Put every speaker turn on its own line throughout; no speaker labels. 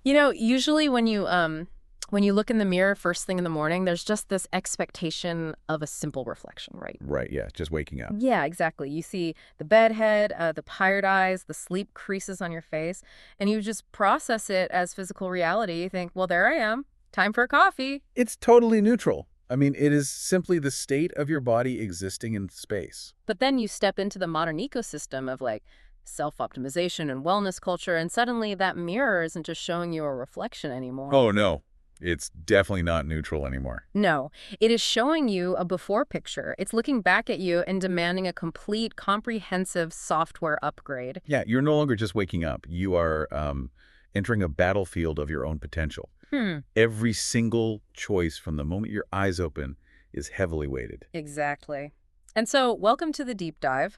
Usually when you look in the mirror first thing in the morning, there's just this expectation of a simple reflection, right?
Right, yeah, just waking up.
Yeah, exactly. You see the bedhead, the tired eyes, the sleep creases on your face, and you just process it as physical reality. You think, well, there I am. Time for a coffee.
It's totally neutral. I mean, it is simply the state of your body existing in space.
But then you step into the modern ecosystem of like self-optimization and wellness culture, and suddenly that mirror isn't just showing you a reflection anymore.
Oh, no. It's definitely not neutral anymore.
No, it is showing you a before picture. It's looking back at you and demanding a complete, comprehensive software upgrade.
Yeah, you're no longer just waking up. You are entering a battlefield of your own potential. Every single choice from the moment your eyes open is heavily weighted.
Exactly. And so, welcome to the deep dive.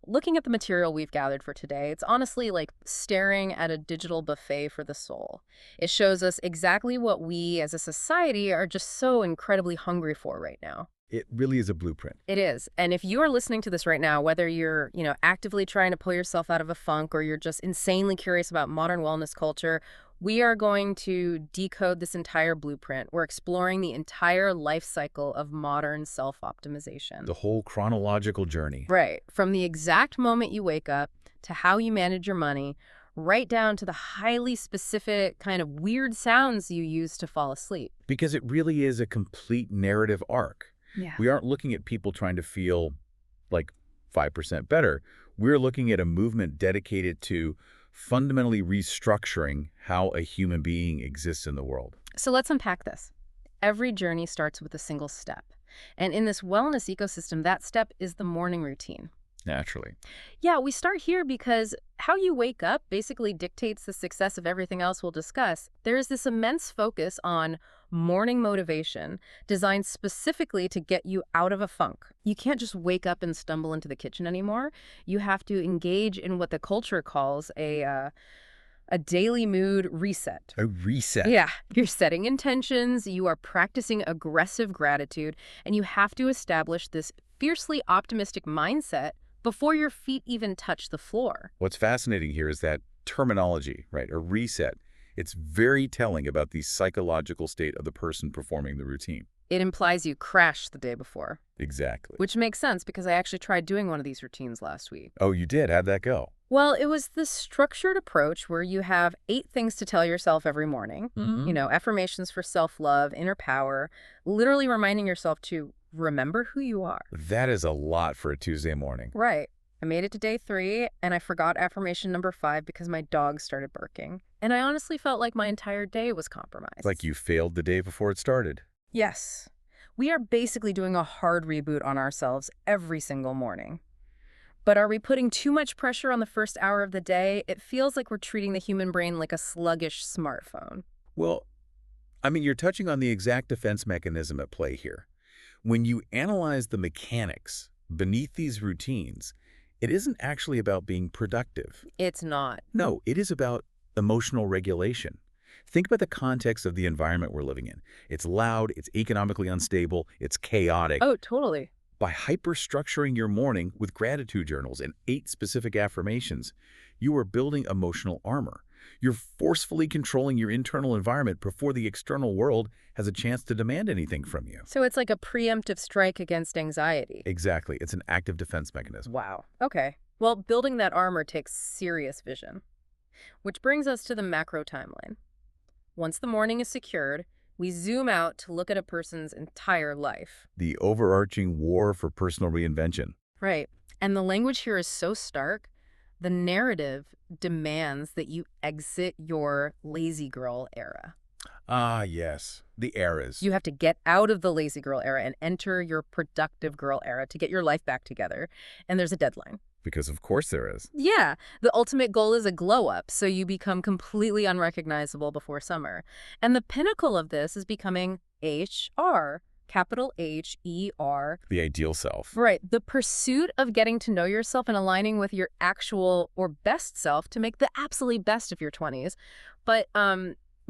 Looking at the material we've gathered for today, it's honestly like staring at a digital buffet for the soul. It shows us exactly what we as a society are just so incredibly hungry for right now.
It really is a blueprint.
It is. And if you are listening to this right now, whether you're, actively trying to pull yourself out of a funk or you're just insanely curious about modern wellness culture, we are going to decode this entire blueprint. We're exploring the entire life cycle of modern self-optimization.
The whole chronological journey.
Right. From the exact moment you wake up to how you manage your money, right down to the highly specific kind of weird sounds you use to fall asleep.
Because it really is a complete narrative arc.
Yeah.
We aren't looking at people trying to feel like 5% better. We're looking at a movement dedicated to fundamentally restructuring how a human being exists in the world.
So let's unpack this. Every journey starts with a single step. And in this wellness ecosystem, that step is the morning routine.
Naturally.
Yeah, we start here because how you wake up basically dictates the success of everything else we'll discuss. There is this immense focus on morning motivation designed specifically to get you out of a funk. You can't just wake up and stumble into the kitchen anymore. You have to engage in what the culture calls a daily mood reset.
A reset.
Yeah, you're setting intentions, you are practicing aggressive gratitude, and you have to establish this fiercely optimistic mindset before your feet even touch the floor.
What's fascinating here is that terminology, right? A reset. It's very telling about the psychological state of the person performing the routine.
It implies you crashed the day before.
Exactly.
Which makes sense because I actually tried doing one of these routines last week.
Oh, you did? How'd that go?
Well, it was this structured approach where you have 8 things to tell yourself every morning. Affirmations for self-love, inner power, literally reminding yourself to remember who you are.
That is a lot for a Tuesday morning.
Right. I made it to day 3, and I forgot affirmation number 5 because my dog started barking. And I honestly felt like my entire day was compromised.
Like you failed the day before it started.
Yes. We are basically doing a hard reboot on ourselves every single morning. But are we putting too much pressure on the first hour of the day? It feels like we're treating the human brain like a sluggish smartphone.
Well, I mean, you're touching on the exact defense mechanism at play here. When you analyze the mechanics beneath these routines, it isn't actually about being productive.
It's not.
No, it is about emotional regulation. Think about the context of the environment we're living in. It's loud, it's economically unstable, it's chaotic.
Oh, totally.
By hyper-structuring your morning with gratitude journals and 8 specific affirmations, you are building emotional armor. You're forcefully controlling your internal environment before the external world has a chance to demand anything from you.
So it's like a preemptive strike against anxiety.
Exactly. It's an active defense mechanism.
Wow. Okay. Well, building that armor takes serious vision. Which brings us to the macro timeline. Once the morning is secured, we zoom out to look at a person's entire life.
The overarching war for personal reinvention.
Right. And the language here is so stark. The narrative demands that you exit your lazy girl era.
Ah, yes. The eras.
You have to get out of the lazy girl era and enter your productive girl era to get your life back together. And there's a deadline.
Because of course there is.
Yeah. The ultimate goal is a glow up, so you become completely unrecognizable before summer. And the pinnacle of this is becoming HR. Capital H-E-R.
The ideal self.
Right. The pursuit of getting to know yourself and aligning with your actual or best self to make the absolutely best of your 20s. But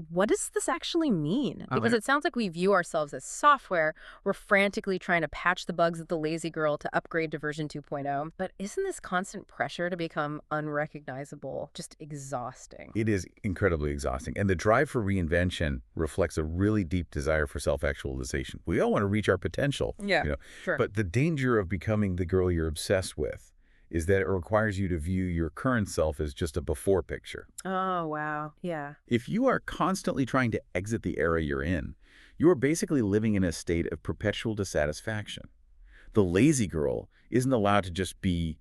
what does this actually mean?
Oh,
Because
yeah.
it sounds like we view ourselves as software. We're frantically trying to patch the bugs of the lazy girl to upgrade to version 2.0. But isn't this constant pressure to become unrecognizable just exhausting?
It is incredibly exhausting, and the drive for reinvention reflects a really deep desire for self-actualization. We all want to reach our potential,
Yeah,
you know,
sure.
but the danger of becoming the girl you're obsessed with is that it requires you to view your current self as just a before picture.
Oh, wow. Yeah.
If you are constantly trying to exit the era you're in, you are basically living in a state of perpetual dissatisfaction. The lazy girl isn't allowed to just be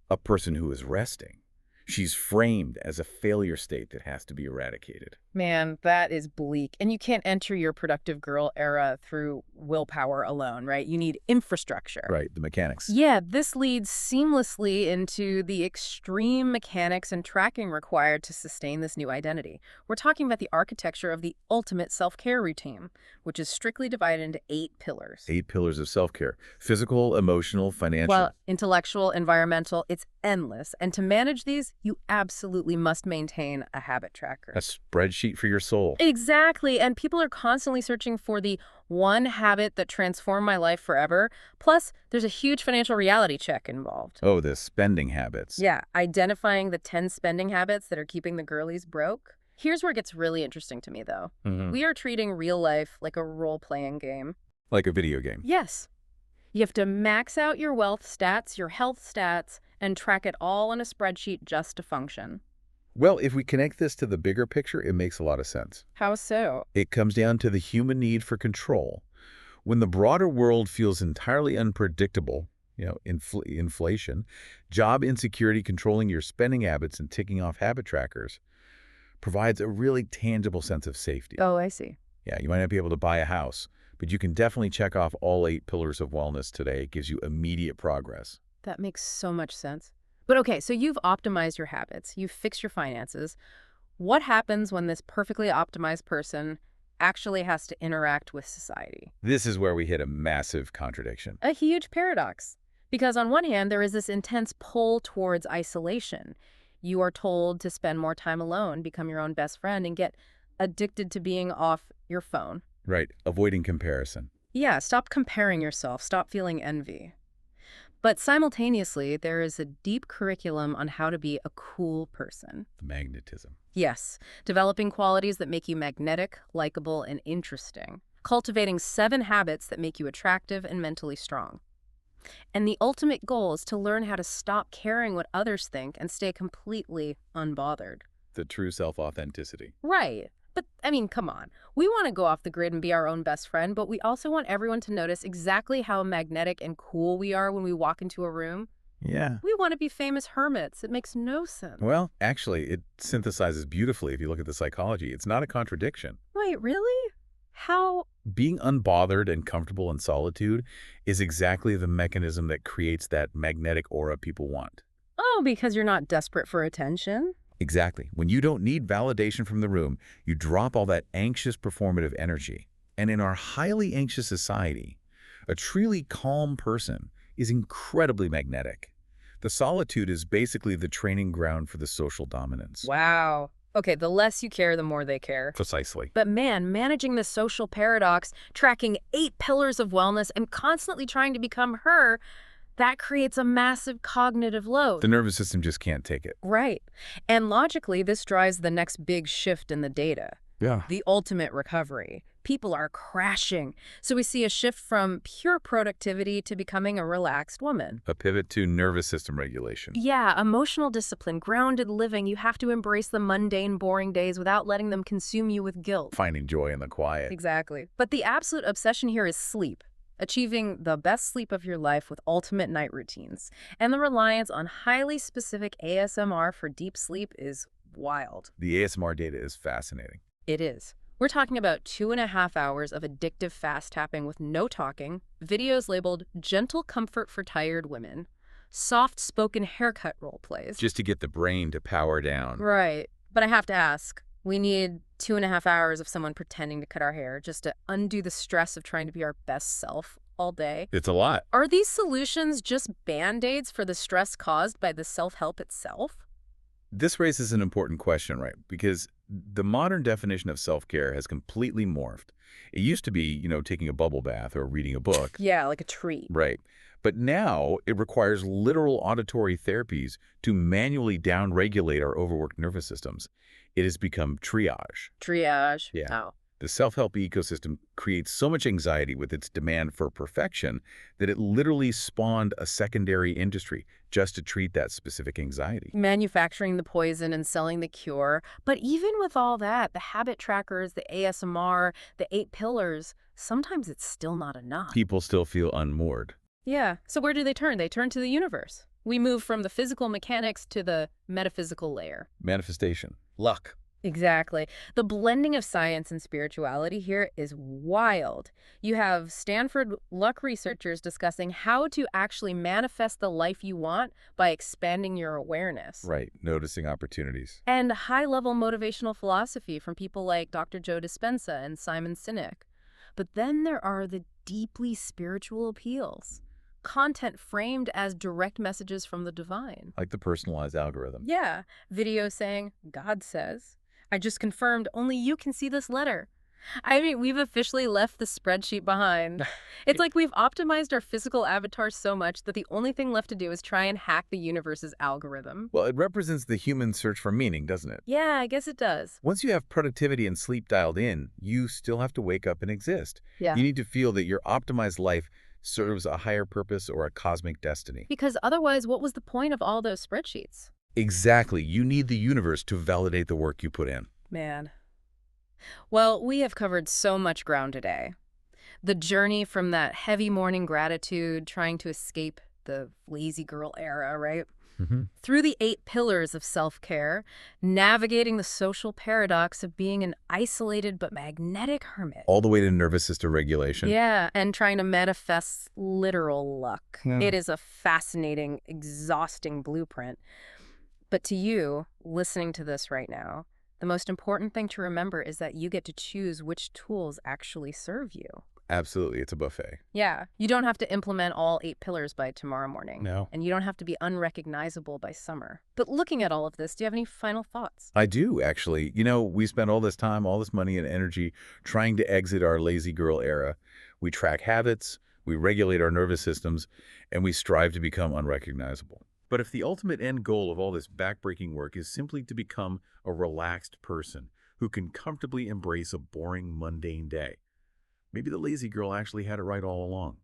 a person who is resting. She's framed as a failure state that has to be eradicated.
Man, that is bleak. And you can't enter your productive girl era through willpower alone, right? You need infrastructure.
Right, the mechanics.
Yeah, this leads seamlessly into the extreme mechanics and tracking required to sustain this new identity. We're talking about the architecture of the ultimate self-care routine, which is strictly divided into 8 pillars.
8 pillars of self-care: physical, emotional, financial.
Well, intellectual, environmental, it's endless. And to manage these, you absolutely must maintain a habit tracker.
A spreadsheet for your soul.
Exactly. And people are constantly searching for the one habit that transformed my life forever. Plus, there's a huge financial reality check involved.
Oh, the spending habits.
Yeah, identifying the 10 spending habits that are keeping the girlies broke. Here's where it gets really interesting to me, though. We are treating real life like a role-playing game.
Like a video game.
Yes. You have to max out your wealth stats, your health stats, and track it all in a spreadsheet just to function.
Well, if we connect this to the bigger picture, it makes a lot of sense.
How so?
It comes down to the human need for control. When the broader world feels entirely unpredictable, inflation, job insecurity, controlling your spending habits and ticking off habit trackers provides a really tangible sense of safety.
Oh, I see.
Yeah, you might not be able to buy a house, but you can definitely check off all 8 pillars of wellness today. It gives you immediate progress.
That makes so much sense. But okay, so you've optimized your habits, you've fixed your finances. What happens when this perfectly optimized person actually has to interact with society?
This is where we hit a massive contradiction.
A huge paradox. Because on one hand, there is this intense pull towards isolation. You are told to spend more time alone, become your own best friend, and get addicted to being off your phone.
Right, avoiding comparison.
Yeah, stop comparing yourself, stop feeling envy. But simultaneously, there is a deep curriculum on how to be a cool person.
The magnetism.
Yes, developing qualities that make you magnetic, likable, and interesting. Cultivating 7 habits that make you attractive and mentally strong. And the ultimate goal is to learn how to stop caring what others think and stay completely unbothered.
The true self-authenticity.
Right. But, I mean, come on. We want to go off the grid and be our own best friend, but we also want everyone to notice exactly how magnetic and cool we are when we walk into a room.
Yeah.
We want to be famous hermits. It makes no sense.
Well, actually, it synthesizes beautifully if you look at the psychology. It's not a contradiction.
Wait, really? How?
Being unbothered and comfortable in solitude is exactly the mechanism that creates that magnetic aura people want.
Oh, because you're not desperate for attention?
Exactly. When you don't need validation from the room, you drop all that anxious performative energy. And in our highly anxious society, a truly calm person is incredibly magnetic. The solitude is basically the training ground for the social dominance.
Wow. Okay, the less you care, the more they care.
Precisely.
But man, managing the social paradox, tracking 8 pillars of wellness, and constantly trying to become her, that creates a massive cognitive load.
The nervous system just can't take it.
Right. And logically, this drives the next big shift in the data.
Yeah.
The ultimate recovery. People are crashing. So we see a shift from pure productivity to becoming a relaxed woman.
A pivot to nervous system regulation.
Yeah, emotional discipline, grounded living. You have to embrace the mundane, boring days without letting them consume you with guilt.
Finding joy in the quiet.
Exactly. But the absolute obsession here is sleep. Achieving the best sleep of your life with ultimate night routines. And the reliance on highly specific ASMR for deep sleep is wild.
The ASMR data is fascinating.
It is. We're talking about 2.5 hours of addictive fast tapping with no talking, videos labeled gentle comfort for tired women, soft-spoken haircut role plays.
Just to get the brain to power down.
Right. But I have to ask, we need 2.5 hours of someone pretending to cut our hair just to undo the stress of trying to be our best self all day?
It's a lot.
Are these solutions just band-aids for the stress caused by the self-help itself?
This raises an important question, right? Because The modern definition of self-care has completely morphed. It used to be, taking a bubble bath or reading a book.
Yeah, like a treat.
Right. But now it requires literal auditory therapies to manually downregulate our overworked nervous systems. It has become triage.
Triage.
Yeah.
Oh.
The self-help ecosystem creates so much anxiety with its demand for perfection that it literally spawned a secondary industry just to treat that specific anxiety.
Manufacturing the poison and selling the cure. But even with all that, the habit trackers, the ASMR, the 8 pillars, sometimes it's still not enough.
People still feel unmoored.
Yeah. So where do they turn? They turn to the universe. We move from the physical mechanics to the metaphysical layer.
Manifestation. Luck.
Exactly. The blending of science and spirituality here is wild. You have Stanford luck researchers discussing how to actually manifest the life you want by expanding your awareness.
Right. Noticing opportunities.
And high-level motivational philosophy from people like Dr. Joe Dispenza and Simon Sinek. But then there are the deeply spiritual appeals. Content framed as direct messages from the divine.
Like the personalized algorithm.
Yeah, videos saying, God says, I just confirmed only you can see this letter. I mean, we've officially left the spreadsheet behind. It's like we've optimized our physical avatars so much that the only thing left to do is try and hack the universe's algorithm.
Well, it represents the human search for meaning, doesn't it?
Yeah, I guess it does.
Once you have productivity and sleep dialed in, you still have to wake up and exist.
Yeah.
You need to feel that your optimized life serves a higher purpose or a cosmic destiny.
Because otherwise, what was the point of all those spreadsheets?
Exactly. You need the universe to validate the work you put in.
Man. Well, we have covered so much ground today. The journey from that heavy morning gratitude, trying to escape the lazy girl era, right? Through the 8 pillars of self-care, navigating the social paradox of being an isolated but magnetic hermit.
All the way to nervous system regulation.
Yeah, and trying to manifest literal luck.
Yeah.
It is a fascinating, exhausting blueprint. But to you, listening to this right now, the most important thing to remember is that you get to choose which tools actually serve you.
Absolutely. It's a buffet.
Yeah, you don't have to implement all 8 pillars by tomorrow morning.
No.
And you don't have to be unrecognizable by summer. But looking at all of this, do you have any final thoughts?
I do, actually. We spend all this time, all this money and energy trying to exit our lazy girl era. We track habits, we regulate our nervous systems, and we strive to become unrecognizable. But if the ultimate end goal of all this backbreaking work is simply to become a relaxed person who can comfortably embrace a boring, mundane day, maybe the lazy girl actually had it right all along.